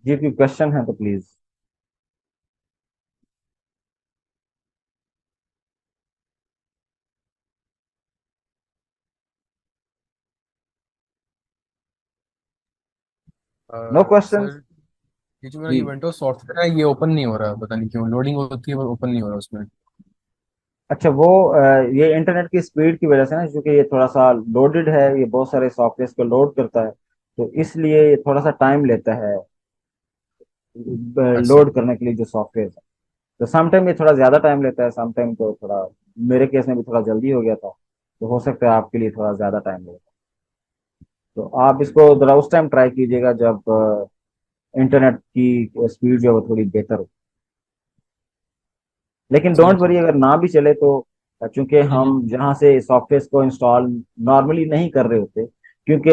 जी कोई क्वेश्चन है तो प्लीज। No question. सर, ये जो मेरा जी। यूवेंटो सॉफ्टवेयर है ये ओपन नहीं हो रहा, पता नहीं क्यों लोडिंग होती है पर ओपन नहीं हो रहा उसमें। अच्छा वो ये इंटरनेट की स्पीड की वजह से ना, क्योंकि ये थोड़ा सा लोडेड है, ये बहुत सारे सॉफ्टवेयर को लोड करता है, तो इसलिए ये थोड़ा सा टाइम लेता है अच्छा। लोड करने के लिए जो सॉफ्टवेयर है। तो समटाइम ये थोड़ा ज्यादा टाइम लेता है, समटाइम तो थोड़ा, मेरे केस में भी थोड़ा जल्दी हो गया था, तो हो सकता है आपके लिए थोड़ा ज्यादा टाइम लगेगा। तो आप इसको जरा उस टाइम ट्राई कीजिएगा जब इंटरनेट की स्पीड जो है वो थोड़ी बेहतर हो। लेकिन चलिए डोंट वरी, ठीक अगर ना भी चले तो चूंकि है। हम जहाँ से सॉफ्टवेयर को इंस्टॉल नॉर्मली नहीं कर रहे होते, क्योंकि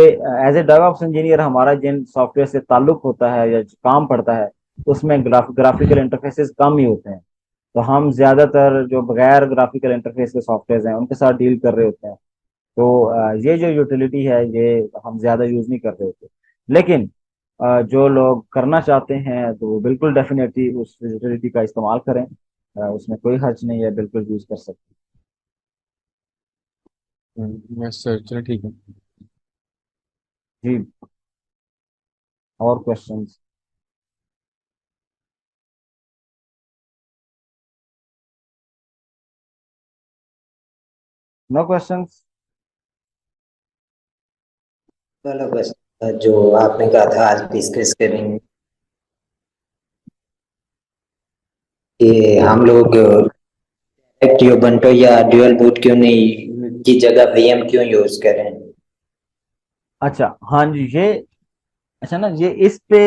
एज ए डेवऑप्स इंजीनियर हमारा जिन सॉफ्टवेयर से ताल्लुक होता है या जो काम पड़ता है उसमें ग्राफिकल इंटरफेसेस कम ही होते हैं। तो हम ज्यादातर जो बगैर ग्राफिकल इंटरफेस के सॉफ्टवेयर हैं उनके साथ डील कर रहे होते हैं। तो ये जो यूटिलिटी है ये हम ज्यादा यूज नहीं कर रहे होते। लेकिन जो लोग करना चाहते हैं तो वो बिल्कुल डेफिनेटली उस यूटिलिटी का इस्तेमाल करें। उसमें कोई हर्ज नहीं है, बिल्कुल यूज कर सकते यस सर, चलिए ठीक है। हैं। जी। और क्वेश्चंस? Know questions. चलो बस, जो आपने कहा था आज डिस्कस करेंगे कि हम लोग एक्टिव बंटो या ड्यूअल बूट क्यों नहीं की जगह वीएम क्यों यूज करें। अच्छा हाँ जी, ये अच्छा ना, ये इस पे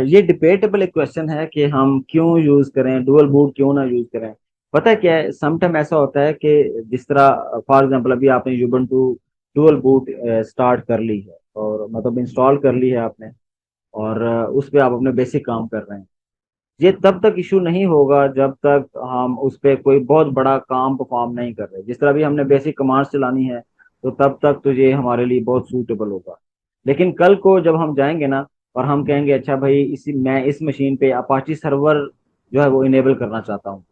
ये डिबेटेबल एक क्वेश्चन है कि हम क्यों यूज करें, डुअल बूट क्यों ना यूज करें। पता है क्या है, समटाइम ऐसा होता है कि जिस तरह फॉर एग्जांपल अभी आपने यूबंटू डुअल बूट स्टार्ट कर ली है, और मतलब इंस्टॉल कर ली है आपने, और उस पे आप अपने बेसिक काम कर रहे हैं। ये तब तक इशू नहीं होगा जब तक हम उस पे कोई बहुत बड़ा काम परफॉर्म नहीं कर रहे। जिस तरह भी हमने बेसिक कमांड्स चलानी है, तो तब तक तो ये हमारे लिए बहुत सूटेबल होगा। लेकिन कल को जब हम जाएंगे ना, और हम कहेंगे अच्छा भाई इसी मैं इस मशीन पे अपाची सर्वर जो है वो इनेबल करना चाहता हूँ,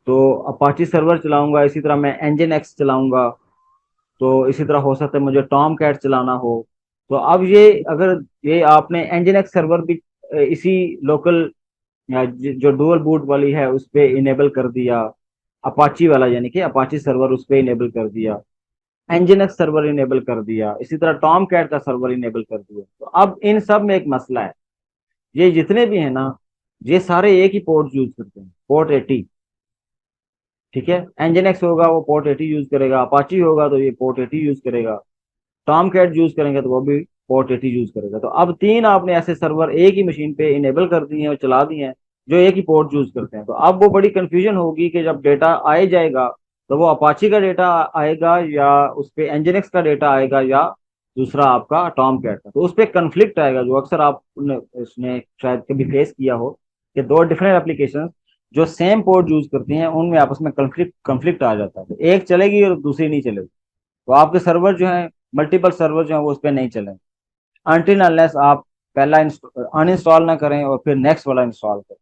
तो अपाची सर्वर चलाऊंगा, इसी तरह मैं एंजन एक्स चलाऊंगा, तो इसी तरह हो सकता है मुझे टॉम कैट चलाना हो। तो अब ये अगर ये आपने एंजन एक्स सर्वर भी इसी लोकल या जो डुअल बूट वाली है उस पे इनेबल कर दिया, अपाची वाला यानी कि अपाची सर्वर उस पे इनेबल कर दिया, एनजिनक्स सर्वर इनेबल कर दिया, इसी तरह टॉम कैट का सर्वर इनेबल कर दिया, तो अब इन सब में एक मसला है। ये जितने भी हैं ना, ये सारे एक ही पोर्ट यूज करते हैं, पोर्ट 80। ठीक है, एनजिनक्स होगा वो पोर्ट 80 यूज करेगा, अपाची होगा तो ये पोर्ट 80 यूज करेगा, टॉम कैट यूज करेंगे तो वो भी पोर्ट 80 यूज करेगा। तो अब तीन आपने ऐसे सर्वर एक ही मशीन पे इनेबल कर दिए हैं और चला दिए हैं जो एक ही पोर्ट यूज करते हैं। तो अब वो बड़ी कंफ्यूजन होगी कि जब डेटा आए जाएगा तो वो अपाची का डेटा आएगा या उस पे एनजिनिक्स का डेटा आएगा या दूसरा आपका टॉम कैट का। तो उस पर कंफ्लिक्ट आएगा, जो अक्सर आपने उसने शायद कभी फेस किया हो कि दो डिफरेंट एप्लीकेशन जो सेम पोर्ट यूज करती हैं उनमें आपस में कंफ्लिक्ट कंफ्लिक्ट आ जाता है, तो एक चलेगी और दूसरी नहीं चलेगी। तो आपके सर्वर जो है, मल्टीपल सर्वर जो है वो उस पर नहीं चलेंगे अनटिल अनलेस आप पहला अनइंस्टॉल ना करें और फिर नेक्स्ट वाला इंस्टॉल करें।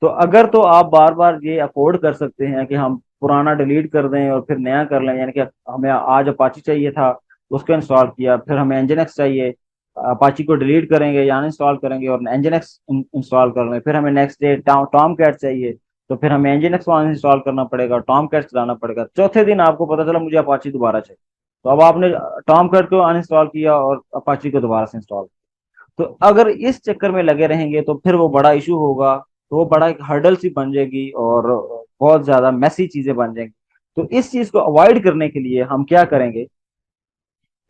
तो अगर तो आप बार बार ये अफोर्ड कर सकते हैं कि हम पुराना डिलीट कर दें और फिर नया कर लें, यानी कि हमें आज अपाची चाहिए था, उसको इंस्टॉल किया, फिर हमें एनजिनक्स चाहिए, अपाची को डिलीट करेंगे या अनइंस्टॉल करेंगे और एनजिनक्स इंस्टॉल कर लें, फिर हमें नेक्स्ट डे टॉम कैट चाहिए, तो फिर हमें एनजिनक्स को अनइंस्टॉल करना पड़ेगा, टॉम कैट चलाना पड़ेगा, चौथे दिन आपको पता चला मुझे अपाची दोबारा चाहिए। तो अब आपने टॉम कैट को अनइंस्टॉल किया और अपाची को दोबारा से इंस्टॉल। तो अगर इस चक्कर में लगे रहेंगे तो फिर वो बड़ा इशू होगा, तो वो बड़ा एक हर्डल सी बन जाएगी और बहुत ज्यादा मैसी चीजें बन जाएंगी। तो इस चीज को अवॉइड करने के लिए हम क्या करेंगे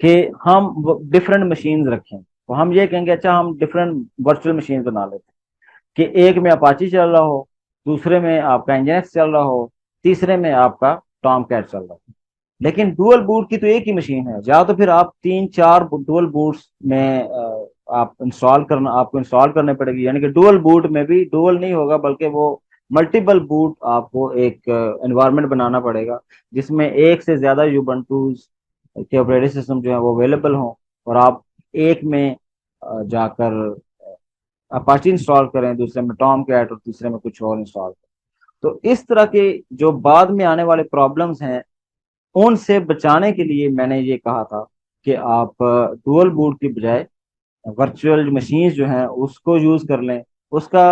कि हम डिफरेंट मशीन्स रखें। तो हम ये कहेंगे अच्छा हम डिफरेंट वर्चुअल मशीन बना लेते हैं कि एक में अपाची चल रहा हो, दूसरे में आपका एनजिनक्स चल रहा हो, तीसरे में आपका टॉम कैट चल रहा हो। लेकिन डुअल बूट की तो एक ही मशीन है, या तो फिर आप तीन चार डुअल बूट्स में आप इंस्टॉल करना आपको इंस्टॉल करने पड़ेगी, यानी कि डुअल बूट में भी डुअल नहीं होगा बल्कि वो मल्टीपल बूट आपको एक एनवायरनमेंट बनाना पड़ेगा जिसमें एक से ज्यादा यूबंटूज के ऑपरेटिंग सिस्टम जो है वो अवेलेबल हों, और आप एक में जाकर अपाची इंस्टॉल करें, दूसरे में टॉम कैट और तीसरे में कुछ और इंस्टॉल करें। तो इस तरह के जो बाद में आने वाले प्रॉब्लम्स हैं उनसे बचाने के लिए मैंने ये कहा था कि आप डुअल बूट की बजाय वर्चुअल मशीन्स जो हैं उसको यूज कर लें। उसका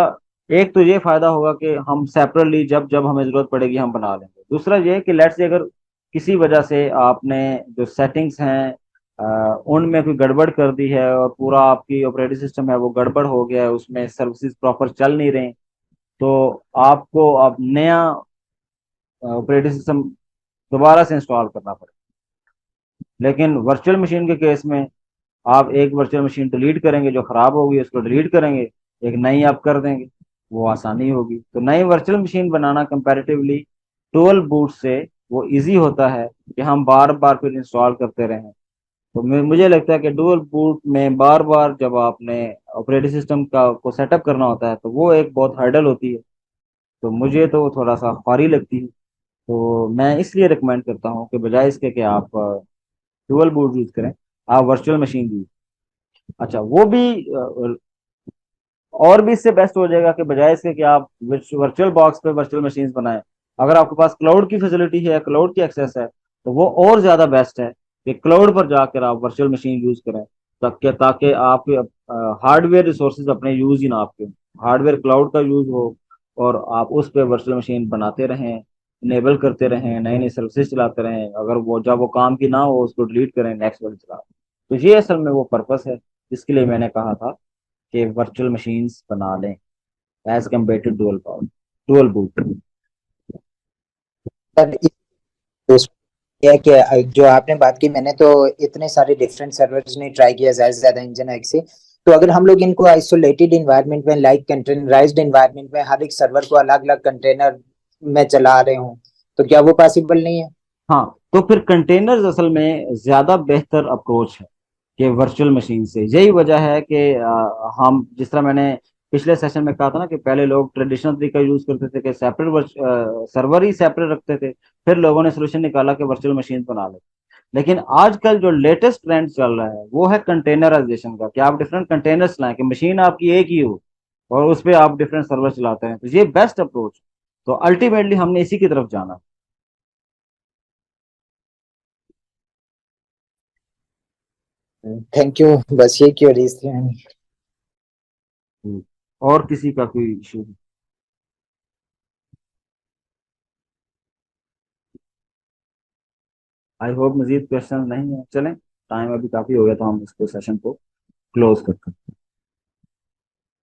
एक तो ये फायदा होगा कि हम सेपरेटली जब जब हमें जरूरत पड़ेगी हम बना लेंगे। दूसरा ये कि लेट्स से अगर किसी वजह से आपने जो सेटिंग्स हैं उनमें कोई गड़बड़ कर दी है और पूरा आपकी ऑपरेटिंग सिस्टम है वो गड़बड़ हो गया है, उसमें सर्विसेज प्रॉपर चल नहीं रहे, तो आपको अब नया ऑपरेटिंग सिस्टम दोबारा से इंस्टॉल करना पड़ेगा। लेकिन वर्चुअल मशीन के केस में आप एक वर्चुअल मशीन डिलीट करेंगे, जो खराब होगी उसको डिलीट करेंगे, एक नई आप कर देंगे, वो आसानी होगी। तो नई वर्चुअल मशीन बनाना कंपैरेटिवली डुअल बूट से वो इजी होता है कि हम बार बार फिर इंस्टॉल करते रहें। तो मुझे लगता है कि डुअल बूट में बार बार जब आपने ऑपरेटिंग सिस्टम का को सेटअप करना होता है तो वो एक बहुत हर्डल होती है। तो मुझे तो वो थोड़ा सा भारी लगती है। तो मैं इसलिए रिकमेंड करता हूँ कि बजाय इसके कि आप डुअल बूट यूज करें, आप वर्चुअल मशीन यूज। अच्छा वो भी और भी इससे बेस्ट हो जाएगा कि बजाय इसके कि आप वर्चुअल बॉक्स पे वर्चुअल मशीन्स बनाएं, अगर आपके पास क्लाउड की फैसिलिटी है, क्लाउड की एक्सेस है, तो वो और ज्यादा बेस्ट है कि क्लाउड पर जाकर आप वर्चुअल मशीन यूज करें, ताकि आप हार्डवेयर रिसोर्सेज अपने यूज ही ना, आपके हार्डवेयर क्लाउड का यूज हो और आप उस पर वर्चुअल मशीन बनाते रहें, इनेबल करते रहें, नई नई सर्विसेज चलाते रहें। अगर वो जब वो काम की ना हो उसको डिलीट करें, नेक्स्ट वाली चला। तो ये असल में वो पर्पस है जिसके लिए मैंने कहा था कि वर्चुअल मशीन्स बना लें as compare to dual boot. Sir इस यह कि जो आपने बात की, मैंने तो इतने सारे डिफरेंट सर्वर्स नहीं ट्राई किया ज्यादा से ज्यादा इंजन से। तो अगर हम लोग इनको आइसोलेटेड इन्वायरमेंट में, लाइक कंटेनराइज्ड इन्वायरमेंट में, हर एक सर्वर को अलग अलग कंटेनर में चला रहे हो, तो क्या वो पॉसिबल नहीं है? हाँ, तो फिर कंटेनर्स असल में ज्यादा बेहतर अप्रोच है कि वर्चुअल मशीन से। यही वजह है कि हम जिस तरह मैंने पिछले सेशन में कहा था ना कि पहले लोग ट्रेडिशनल तरीका यूज करते थे कि सेपरेट सर्वर ही सेपरेट रखते थे, फिर लोगों ने सोल्यूशन निकाला कि वर्चुअल मशीन बना ले। लेकिन आजकल जो लेटेस्ट ट्रेंड चल रहा है वो है कंटेनराइजेशन का, कि आप डिफरेंट कंटेनर्स लाएं, कि मशीन आपकी एक ही हो और उस पर आप डिफरेंट सर्वर चलाते हैं। तो ये बेस्ट अप्रोच। तो अल्टीमेटली हमने इसी की तरफ जाना। थैंक यू, बस ये क्यूरीज थी। और किसी का कोई इशू? आई होप मजीद क्वेश्चन नहीं है। चलें, टाइम अभी काफी हो गया तो हम इसको सेशन को क्लोज करते हैं।